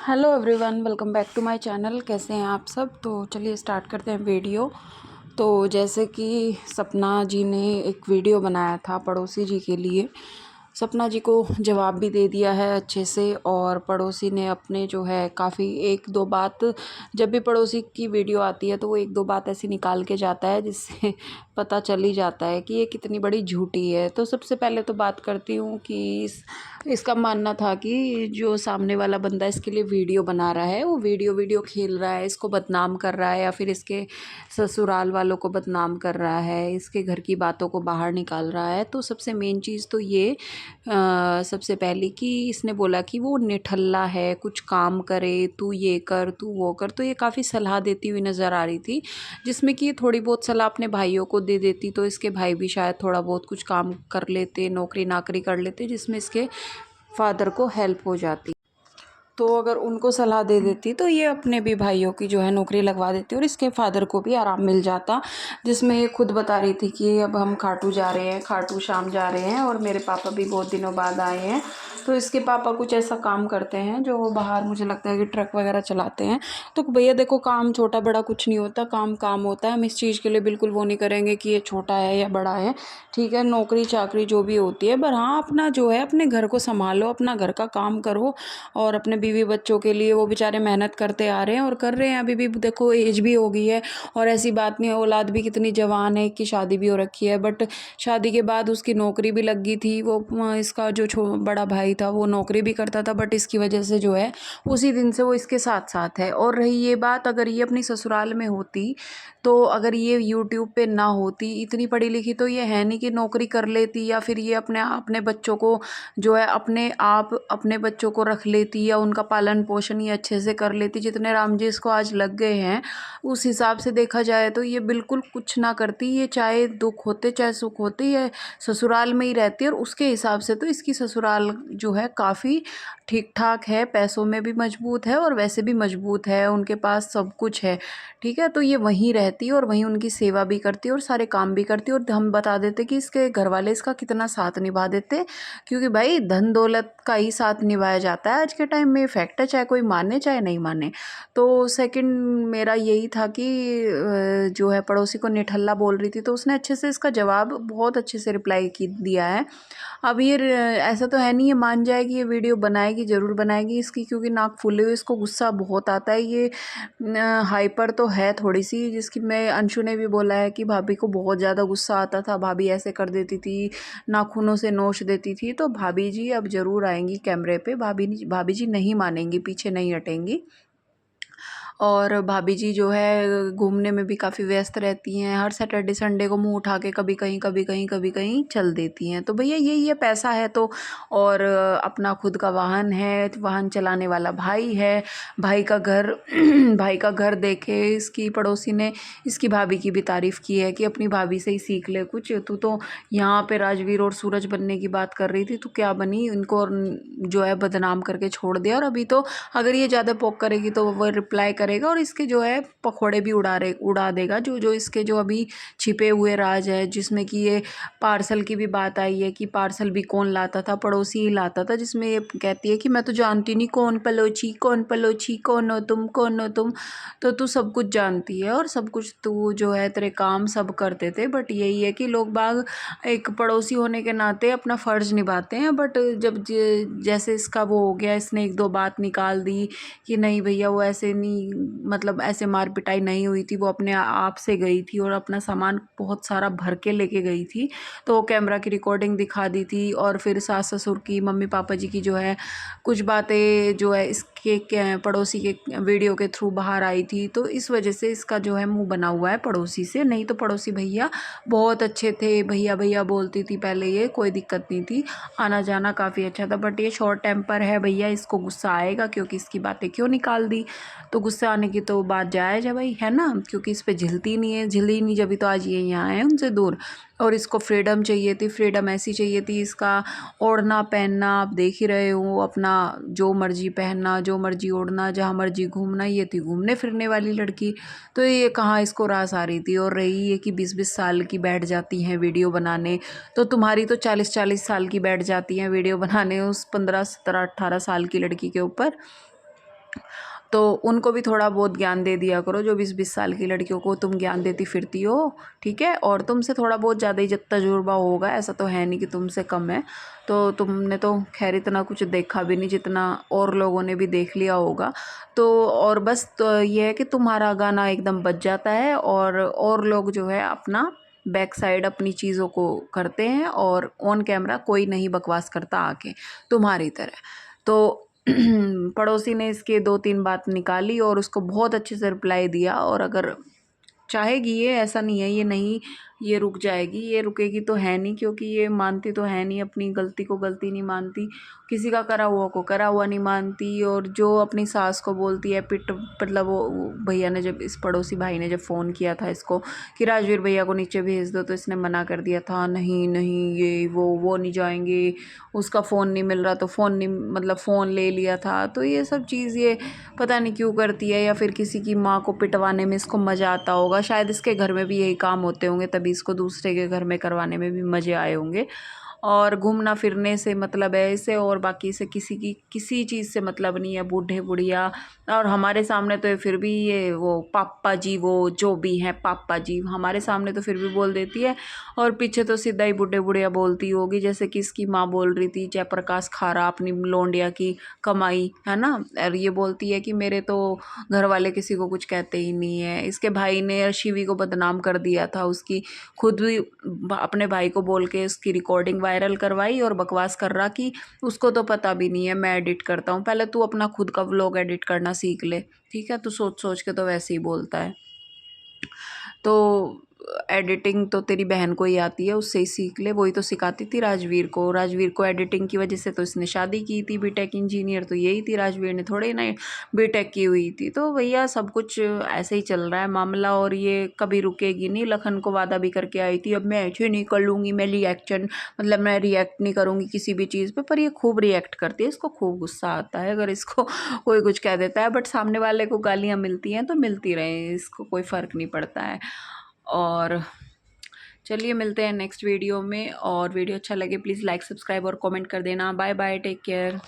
Hello everyone, welcome back to my channel. कैसे हैं आप सब? तो चलिए स्टार्ट करते हैं वीडियो। तो जैसे कि सपना जी ने एक वीडियो बनाया था पड़ोसी जी के लिए। सपना जी को जवाब भी दे दिया है अच्छे से, और पड़ोसी ने अपने जो है काफ़ी एक दो बात, जब भी पड़ोसी की वीडियो आती है तो वो एक दो बात ऐसी निकाल के जाता है जिससे पता चल ही जाता है कि ये कितनी बड़ी झूठी है। तो सबसे पहले तो बात करती हूँ कि इसका मानना था कि जो सामने वाला बंदा इसके लिए वीडियो बना रहा है वो वीडियो खेल रहा है, इसको बदनाम कर रहा है, या फिर इसके ससुराल वालों को बदनाम कर रहा है, इसके घर की बातों को बाहर निकाल रहा है। तो सबसे मेन चीज़ तो ये सबसे पहली कि इसने बोला कि वो निठल्ला है, कुछ काम करे, तू ये कर तू वो कर। तो ये काफ़ी सलाह देती हुई नज़र आ रही थी, जिसमें कि ये थोड़ी बहुत सलाह अपने भाइयों को दे देती तो इसके भाई भी शायद थोड़ा बहुत कुछ काम कर लेते, नौकरी नाकरी कर लेते, जिसमें इसके फादर को हेल्प हो जाती। तो अगर उनको सलाह दे देती तो ये अपने भी भाइयों की जो है नौकरी लगवा देती और इसके फादर को भी आराम मिल जाता। जिसमें ये खुद बता रही थी कि अब हम खाटू जा रहे हैं, खाटू श्याम जा रहे हैं, और मेरे पापा भी बहुत दिनों बाद आए हैं। तो इसके पापा कुछ ऐसा काम करते हैं जो बाहर, मुझे लगता है कि ट्रक वगैरह चलाते हैं। तो भैया देखो, काम छोटा बड़ा कुछ नहीं होता, काम काम होता है। हम इस चीज़ के लिए बिल्कुल वो नहीं करेंगे कि ये छोटा है या बड़ा है, ठीक है। नौकरी चाकरी जो भी होती है, पर हाँ अपना जो है अपने घर को संभालो, अपना घर का काम करो, और अपने बीवी बच्चों के लिए वो बेचारे मेहनत करते आ रहे हैं और कर रहे हैं। अभी भी देखो एज भी हो गई है, और ऐसी बात नहीं है, औलाद भी कितनी जवान है कि शादी भी हो रखी है, बट शादी के बाद उसकी नौकरी भी लग गई थी। वो इसका जो बड़ा भाई था वो नौकरी भी करता था, बट इसकी वजह से जो है उसी दिन से वो इसके साथ साथ है। और रही ये बात, अगर ये अपनी ससुराल में होती, तो अगर ये यूट्यूब पे ना होती, इतनी पढ़ी लिखी तो ये है नहीं कि नौकरी कर लेती, या फिर ये अपने अपने बच्चों को जो है अपने आप अपने बच्चों को रख लेती, या उनका पालन पोषण ये अच्छे से कर लेती। जितने राम जी इसको आज लग गए हैं, उस हिसाब से देखा जाए तो ये बिल्कुल कुछ ना करती। ये चाहे दुख होते चाहे सुख होते, ये ससुराल में ही रहती है, और उसके हिसाब से तो इसकी ससुराल जो है काफ़ी ठीक ठाक है, पैसों में भी मजबूत है और वैसे भी मजबूत है, उनके पास सब कुछ है, ठीक है। तो ये वहीं रहती है और वहीं उनकी सेवा भी करती है और सारे काम भी करती है। और हम बता देते कि इसके घर वाले इसका कितना साथ निभा देते, क्योंकि भाई धन दौलत का ही साथ निभाया जाता है आज के टाइम में, फैक्ट है, चाहे कोई माने चाहे नहीं माने। तो सेकंड मेरा यही था कि जो है पड़ोसी को निठल्ला बोल रही थी, तो उसने अच्छे से इसका जवाब बहुत अच्छे से रिप्लाई की दिया है। अब ये ऐसा तो है नहीं ये मान जाएगी, ये वीडियो बनाएगी, ज़रूर बनाएगी इसकी, क्योंकि नाक फूले हुए, इसको गुस्सा बहुत आता है। ये हाइपर तो है थोड़ी सी, जिसकी मैं अंशु ने भी बोला है कि भाभी को बहुत ज़्यादा गुस्सा आता था, भाभी ऐसे कर देती थी, नाखूनों से नोच देती थी। तो भाभी जी अब ज़रूर आएंगी कैमरे पे, भाभी जी नहीं मानेंगी, पीछे नहीं हटेंगी। और भाभी जी जो है घूमने में भी काफ़ी व्यस्त रहती हैं, हर सैटरडे संडे को मुंह उठा के कभी कहीं कभी कहीं कभी कहीं चल देती हैं। तो भैया यही है, पैसा है तो, और अपना खुद का वाहन है, वाहन चलाने वाला भाई है, भाई का घर भाई का घर देखे इसकी पड़ोसी ने इसकी भाभी की भी तारीफ़ की है कि अपनी भाभी से ही सीख ले कुछ, तू तो यहाँ पे राजवीर और सूरज बनने की बात कर रही थी, तू क्या बनी, इनको जो है बदनाम करके छोड़ दिया। और अभी तो अगर ये ज़्यादा पोक करेगी तो वो रिप्लाई करेगा और इसके जो है पकौड़े भी उड़ा देगा, जो जो इसके जो अभी छिपे हुए राज है। जिसमें कि ये पार्सल की भी बात आई है कि पार्सल भी कौन लाता था, पड़ोसी ही लाता था, जिसमें ये कहती है कि मैं तो जानती नहीं कौन पलोची, कौन हो तुम, कौन हो तुम। तो तू सब कुछ जानती है और सब कुछ तू जो है तेरे काम सब करते थे, बट यही है कि लोग बाग एक पड़ोसी होने के नाते अपना फ़र्ज़ निभाते हैं। बट जब जैसे इसका वो हो गया, इसने एक दो बात निकाल दी कि नहीं भैया वो ऐसे नहीं, मतलब ऐसे मार पिटाई नहीं हुई थी, वो अपने आप से गई थी और अपना सामान बहुत सारा भर के लेके गई थी। तो वो कैमरा की रिकॉर्डिंग दिखा दी थी, और फिर सास ससुर की, मम्मी पापा जी की जो है कुछ बातें जो है इसके पड़ोसी के वीडियो के थ्रू बाहर आई थी। तो इस वजह से इसका जो है मुंह बना हुआ है पड़ोसी से। नहीं तो पड़ोसी भैया बहुत अच्छे थे, भैया भैया बोलती थी पहले, ये कोई दिक्कत नहीं थी, आना जाना काफ़ी अच्छा था। बट ये शॉर्ट टेम्पर है भैया, इसको गुस्सा आएगा क्योंकि इसकी बातें क्यों निकाल दी। तो गुस्सा आने की तो बात जायज़ है भाई, है ना, क्योंकि इस पे झिलती नहीं है, झिली नहीं, जब तो आज ये यहाँ है उनसे दूर। और इसको फ्रीडम चाहिए थी, फ्रीडम ऐसी चाहिए थी, इसका ओढ़ना पहनना आप देख ही रहे हो, अपना जो मर्जी पहनना, जो मर्जी ओढ़ना, जहाँ मर्जी घूमना, ये थी घूमने फिरने वाली लड़की। तो ये कहाँ इसको रास आ रही थी। और रही है कि 20-20 साल की बैठ जाती हैं वीडियो बनाने, तो तुम्हारी तो 40-40 साल की बैठ जाती हैं वीडियो बनाने उस 15-17-18 साल की लड़की के ऊपर। तो उनको भी थोड़ा बहुत ज्ञान दे दिया करो, जो 20-20 साल की लड़कियों को तुम ज्ञान देती फिरती हो, ठीक है। और तुमसे थोड़ा बहुत ज़्यादा ही तजुर्बा होगा, ऐसा तो है नहीं कि तुमसे कम है। तो तुमने तो खैर इतना कुछ देखा भी नहीं जितना और लोगों ने भी देख लिया होगा। तो और बस तो ये है कि तुम्हारा गाना एकदम बज जाता है और लोग जो है अपना बैक साइड अपनी चीज़ों को करते हैं, और ऑन कैमरा कोई नहीं बकवास करता आके तुम्हारी तरह। तो पड़ोसी ने इसके 2-3 बात निकाली और उसको बहुत अच्छे से रिप्लाई दिया, और अगर चाहेगी ये, ऐसा नहीं है ये नहीं, ये रुक जाएगी, ये रुकेगी तो है नहीं, क्योंकि ये मानती तो है नहीं, अपनी गलती को गलती नहीं मानती, किसी का करा हुआ को करा हुआ नहीं मानती। और जो अपनी सास को बोलती है पिट, मतलब वो भैया ने जब, इस पड़ोसी भाई ने जब फ़ोन किया था इसको कि राजवीर भैया को नीचे भेज दो, तो इसने मना कर दिया था, नहीं नहीं ये वो नहीं जाएंगे, उसका फ़ोन नहीं मिल रहा तो फ़ोन नहीं, मतलब फ़ोन ले लिया था। तो ये सब चीज़ ये पता नहीं क्यों करती है, या फिर किसी की माँ को पिटवाने में इसको मज़ा आता होगा, शायद इसके घर में भी यही काम होते होंगे, तभी इसको दूसरे के घर में करवाने में भी मज़े आए होंगे। और घूमना फिरने से मतलब है इसे, और बाकी से किसी चीज़ से मतलब नहीं है, बूढ़े बुढ़िया। और हमारे सामने तो फिर भी ये वो पापा जी, वो जो भी हैं पापा जी, हमारे सामने तो फिर भी बोल देती है, और पीछे तो सीधा ही बूढ़े बुढ़िया बोलती होगी, जैसे कि इसकी माँ बोल रही थी जयप्रकाश खारा अपनी लौंडिया की कमाई, है ना। और ये बोलती है कि मेरे तो घर वाले किसी को कुछ कहते ही नहीं है। इसके भाई ने शिवी को बदनाम कर दिया था, उसकी खुद भी अपने भाई को बोल के उसकी रिकॉर्डिंग वायरल करवाई, और बकवास कर रहा कि उसको तो पता भी नहीं है मैं एडिट करता हूँ। पहले तू अपना खुद का व्लॉग एडिट करना सीख ले, ठीक है। तू सोच सोच के तो वैसे ही बोलता है। तो एडिटिंग तो तेरी बहन को ही आती है, उससे ही सीख ले, वही तो सिखाती थी राजवीर को। राजवीर को एडिटिंग की वजह से तो इसने शादी की थी, बीटेक इंजीनियर तो यही थी, राजवीर ने थोड़े ना बीटेक की हुई थी। तो भैया सब कुछ ऐसे ही चल रहा है मामला, और ये कभी रुकेगी नहीं। लखन को वादा भी करके आई थी, अब मैं ऐसे नहीं कर लूँगी, मैं रिएक्शन, मतलब मैं रिएक्ट नहीं करूँगी किसी भी चीज़ पर ये खूब रिएक्ट करती है, इसको खूब गुस्सा आता है अगर इसको कोई कुछ कह देता है। बट सामने वाले को गालियाँ मिलती हैं तो मिलती रहे, इसको कोई फ़र्क नहीं पड़ता है। और चलिए मिलते हैं नेक्स्ट वीडियो में, और वीडियो अच्छा लगे प्लीज़ लाइक सब्सक्राइब और कमेंट कर देना। Bye bye, take care.